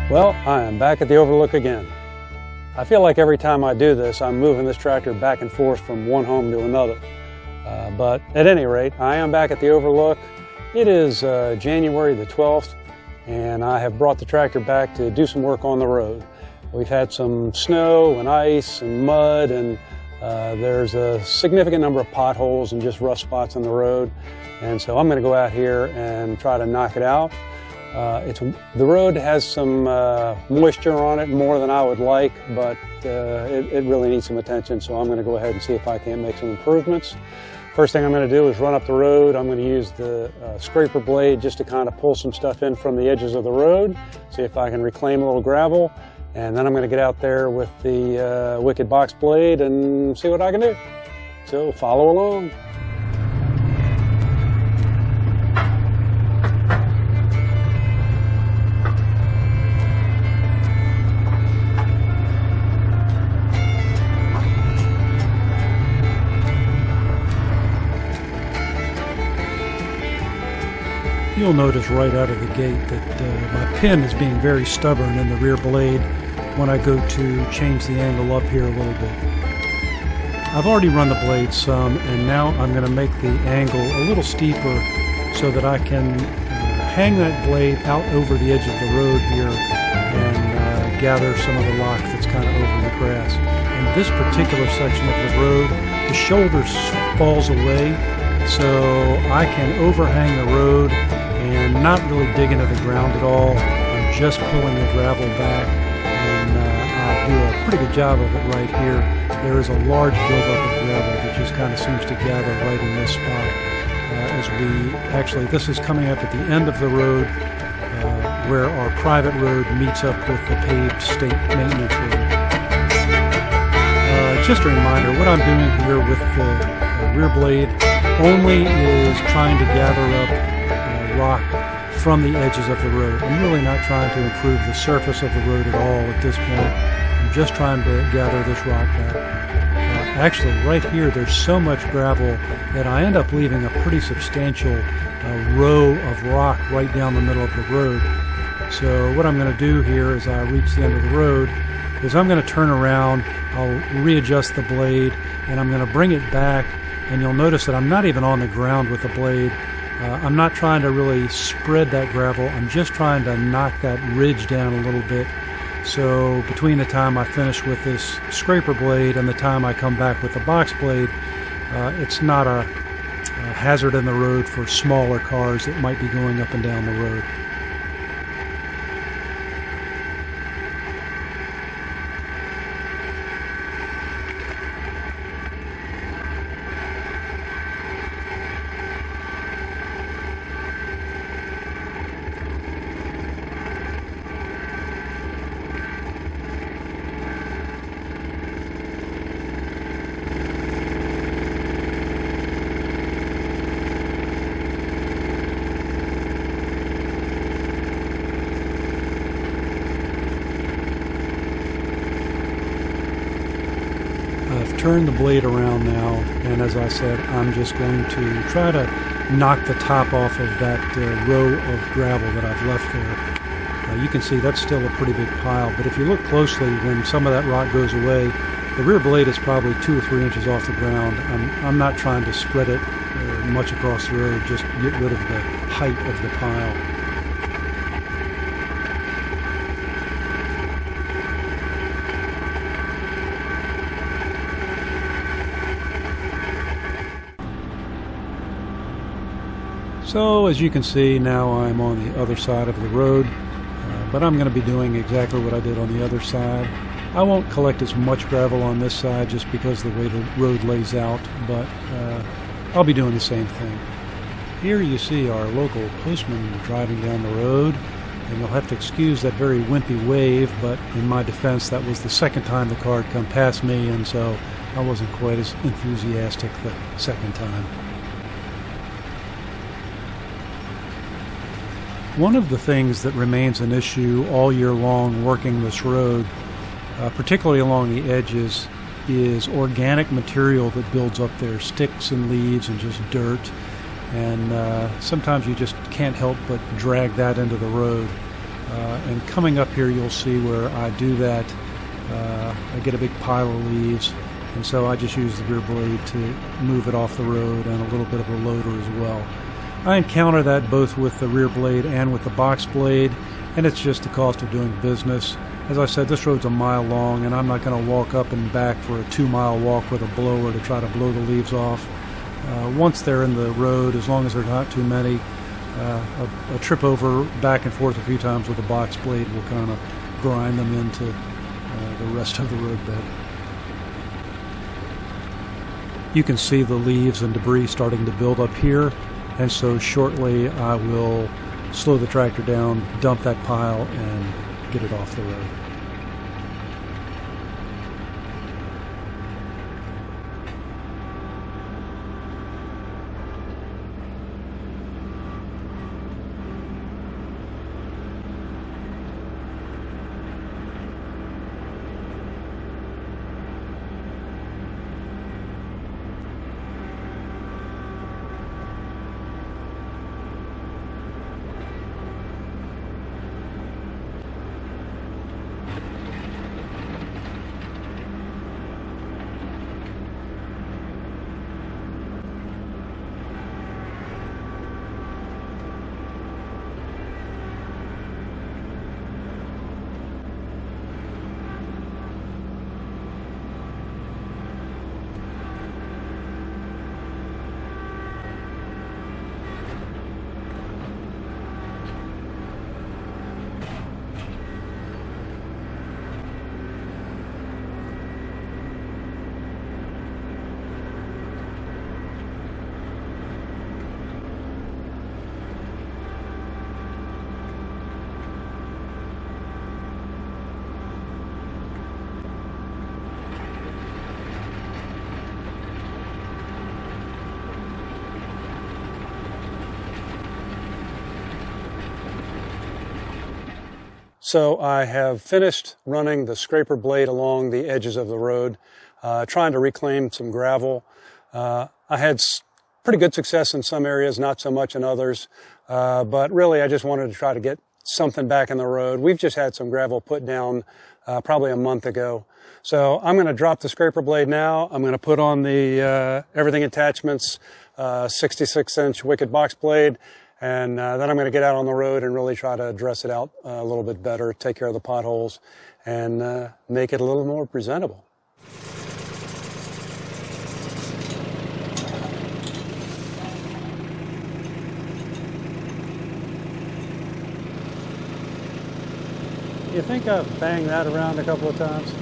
Well, I am back at the Overlook again. I feel like every time I do this, I'm moving this tractor back and forth from one home to another. But at any rate, I am back at the Overlook. It is January the 12th, and I have brought the tractor back to do some work on the road. We've had some snow and ice and mud, and there's a significant number of potholes and just rough spots on the road. And so I'm going to go out here and try to knock it out. The road has some moisture on it, more than I would like, but it really needs some attention, so I'm going to go ahead and see if I can't make some improvements. First thing I'm going to do is run up the road. I'm going to use the scraper blade just to kind of pull some stuff in from the edges of the road, see if I can reclaim a little gravel, and then I'm going to get out there with the wicked box blade and see what I can do. So follow along. You'll notice right out of the gate that my pin is being very stubborn in the rear blade when I go to change the angle up here a little bit. I've already run the blade some, and now I'm going to make the angle a little steeper so that I can hang that blade out over the edge of the road here and gather some of the rock that's kind of over the grass. In this particular section of the road, the shoulder falls away, so I can overhang the road and not really dig into the ground at all. I'm just pulling the gravel back, and I do a pretty good job of it right here. There is a large buildup of gravel that just kind of seems to gather right in this spot. This is coming up at the end of the road where our private road meets up with the paved state maintenance road. Just a reminder, what I'm doing here with the rear blade only is trying to gather up rock from the edges of the road. I'm really not trying to improve the surface of the road at all at this point. I'm just trying to gather this rock back. Actually, right here, there's so much gravel that I end up leaving a pretty substantial row of rock right down the middle of the road. So what I'm going to do here as I reach the end of the road is I'm going to turn around, I'll readjust the blade, and I'm going to bring it back, and you'll notice that I'm not even on the ground with the blade. I'm not trying to really spread that gravel. I'm just trying to knock that ridge down a little bit. So between the time I finish with this scraper blade and the time I come back with the box blade, it's not a hazard in the road for smaller cars that might be going up and down the road. Turn the blade around now, and as I said, I'm just going to try to knock the top off of that row of gravel that I've left there. You can see that's still a pretty big pile, but if you look closely, when some of that rock goes away, the rear blade is probably 2 or 3 inches off the ground. I'm not trying to spread it much across the road, just get rid of the height of the pile. So as you can see, now I'm on the other side of the road, but I'm going to be doing exactly what I did on the other side. I won't collect as much gravel on this side just because of the way the road lays out, but I'll be doing the same thing. Here you see our local postman driving down the road, and you'll have to excuse that very wimpy wave, but in my defense, that was the second time the car had come past me, and so I wasn't quite as enthusiastic the second time. One of the things that remains an issue all year long working this road, particularly along the edges, is organic material that builds up there, sticks and leaves and just dirt. And sometimes you just can't help but drag that into the road. And coming up here, you'll see where I do that. I get a big pile of leaves, and so I just use the rear blade to move it off the road, and a little bit of a loader as well. I encounter that both with the rear blade and with the box blade, and it's just the cost of doing business. As I said, this road's a mile long, and I'm not going to walk up and back for a 2-mile walk with a blower to try to blow the leaves off. Once they're in the road, as long as there's not too many, a trip over back and forth a few times with a box blade will kind of grind them into the rest of the road bed. You can see the leaves and debris starting to build up here, and so shortly I will slow the tractor down, dump that pile, and get it off the road. So I have finished running the scraper blade along the edges of the road, trying to reclaim some gravel. I had pretty good success in some areas, not so much in others, but really I just wanted to try to get something back in the road. We've just had some gravel put down probably a month ago. So I'm going to drop the scraper blade now. I'm going to put on the Everything Attachments 66-inch wicked box blade, and then I'm going to get out on the road and really try to dress it out a little bit better, take care of the potholes, and make it a little more presentable. You think I've banged that around a couple of times?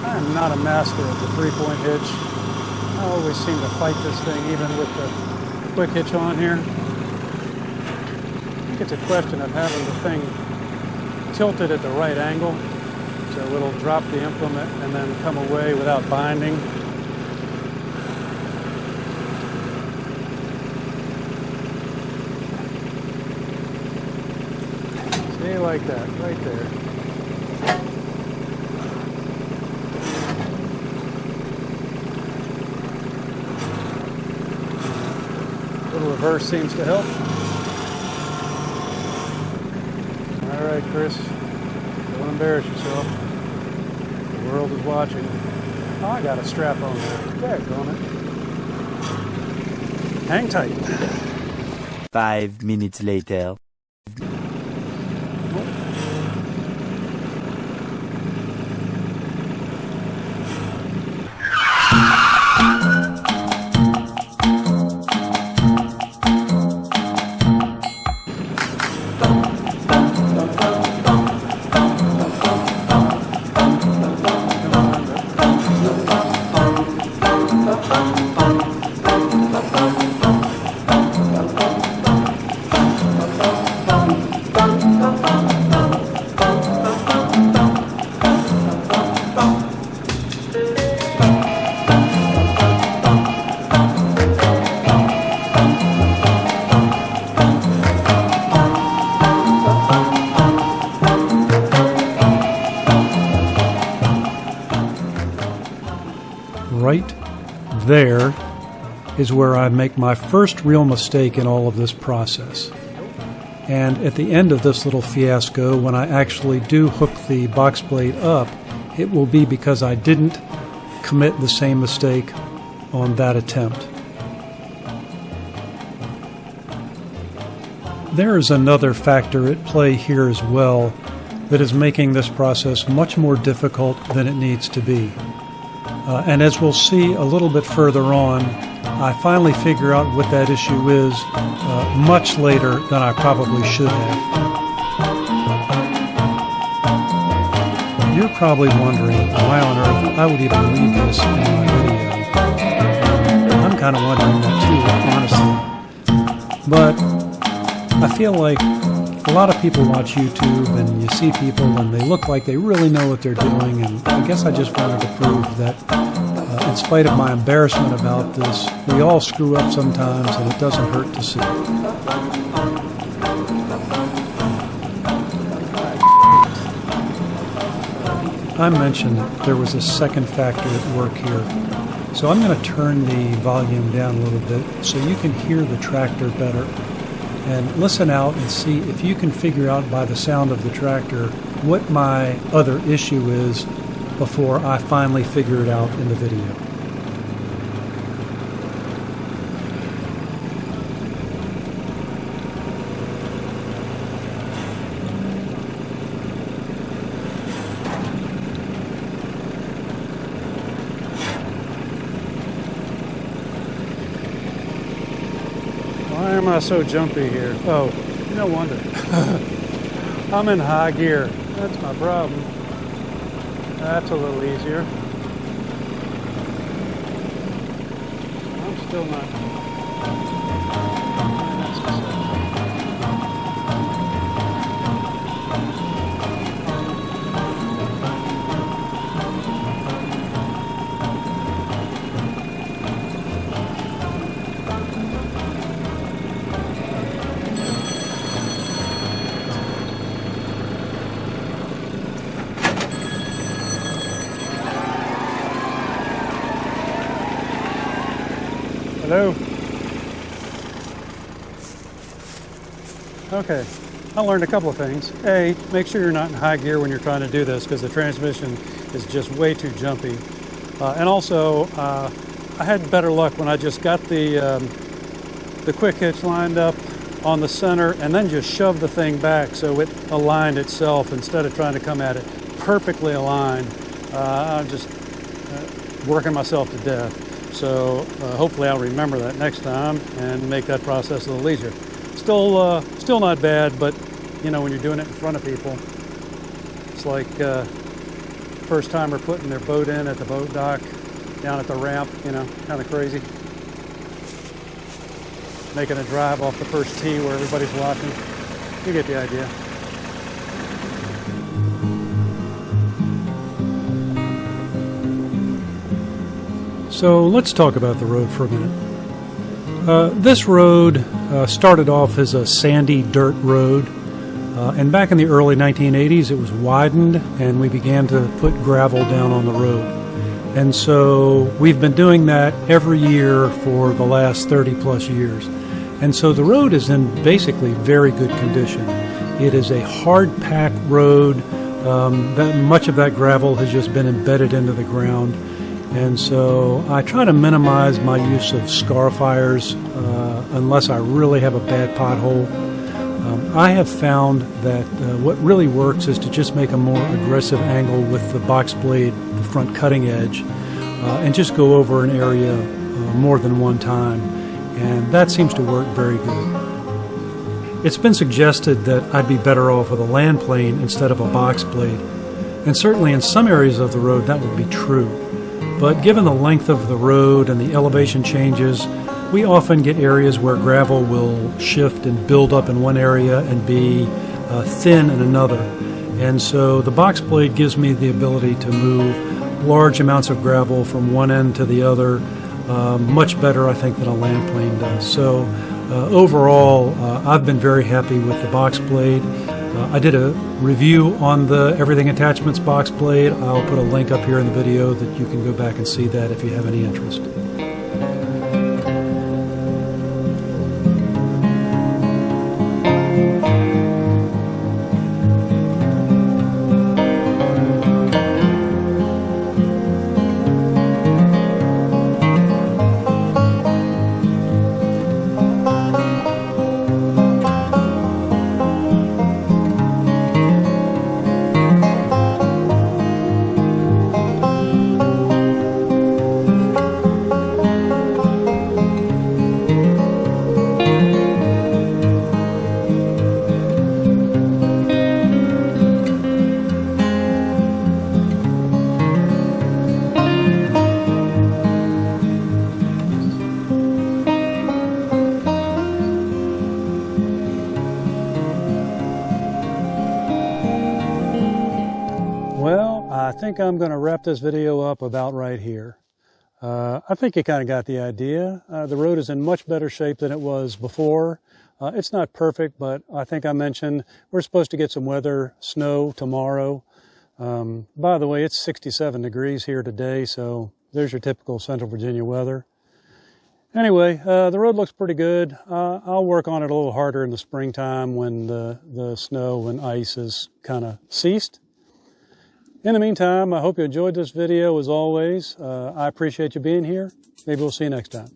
I'm not a master of the 3-point hitch. I always seem to fight this thing even with the quick hitch on here. I think it's a question of having the thing tilted at the right angle so it'll drop the implement and then come away without binding. See, like that, right there. Little reverse seems to help. All right, Chris, don't embarrass yourself. The world is watching. Oh, I got a strap on there. Daggone it. Hang tight. 5 minutes later. there is where I make my first real mistake in all of this process. And at the end of this little fiasco, when I actually do hook the box blade up, it will be because I didn't commit the same mistake on that attempt. There is another factor at play here as well that is making this process much more difficult than it needs to be. And as we'll see a little bit further on, I finally figure out what that issue is much later than I probably should have. You're probably wondering why on earth I would even leave this in my video. I'm kind of wondering that too, honestly. But I feel like a lot of people watch YouTube and you see people and they look like they really know what they're doing, and I guess I just wanted to prove that in spite of my embarrassment about this, we all screw up sometimes and it doesn't hurt to see. I mentioned that there was a second factor at work here, so I'm going to turn the volume down a little bit so you can hear the tractor better. And listen out and see if you can figure out by the sound of the tractor what my other issue is before I finally figure it out in the video. Why am I so jumpy here? Oh, no wonder. I'm in high gear. That's my problem. That's a little easier. I'm still not. Hello? Okay, I learned a couple of things. A, make sure you're not in high gear when you're trying to do this because the transmission is just way too jumpy. And also, I had better luck when I just got the quick hitch lined up on the center and then just shoved the thing back so it aligned itself instead of trying to come at it perfectly aligned. I'm just working myself to death. So hopefully I'll remember that next time and make that process a little easier. Still not bad, but you know, when you're doing it in front of people, it's like first timer putting their boat in at the boat dock, down at the ramp, you know, kind of crazy. Making a drive off the first tee where everybody's watching. You get the idea. So let's talk about the road for a minute. This road started off as a sandy dirt road, and back in the early 1980s it was widened and we began to put gravel down on the road. And so we've been doing that every year for the last 30 plus years. And so the road is in basically very good condition. It is a hard packed road. Much of that gravel has just been embedded into the ground. And so I try to minimize my use of scarifiers unless I really have a bad pothole. I have found that what really works is to just make a more aggressive angle with the box blade, the front cutting edge, and just go over an area more than one time. And that seems to work very good. It's been suggested that I'd be better off with a land plane instead of a box blade. And certainly in some areas of the road that would be true. But given the length of the road and the elevation changes, we often get areas where gravel will shift and build up in one area and be thin in another. And so the box blade gives me the ability to move large amounts of gravel from one end to the other much better, I think, than a land plane does. So overall, I've been very happy with the box blade. I did a review on the Everything Attachments box blade. I'll put a link up here in the video that you can go back and see that if you have any interest. I think I'm going to wrap this video up about right here. I think you kind of got the idea. The road is in much better shape than it was before. It's not perfect, but I think I mentioned we're supposed to get some weather, snow tomorrow. By the way, it's 67 degrees here today, so there's your typical Central Virginia weather. Anyway, the road looks pretty good. I'll work on it a little harder in the springtime when the snow and ice has kind of ceased. In the meantime, I hope you enjoyed this video as always. I appreciate you being here. Maybe we'll see you next time.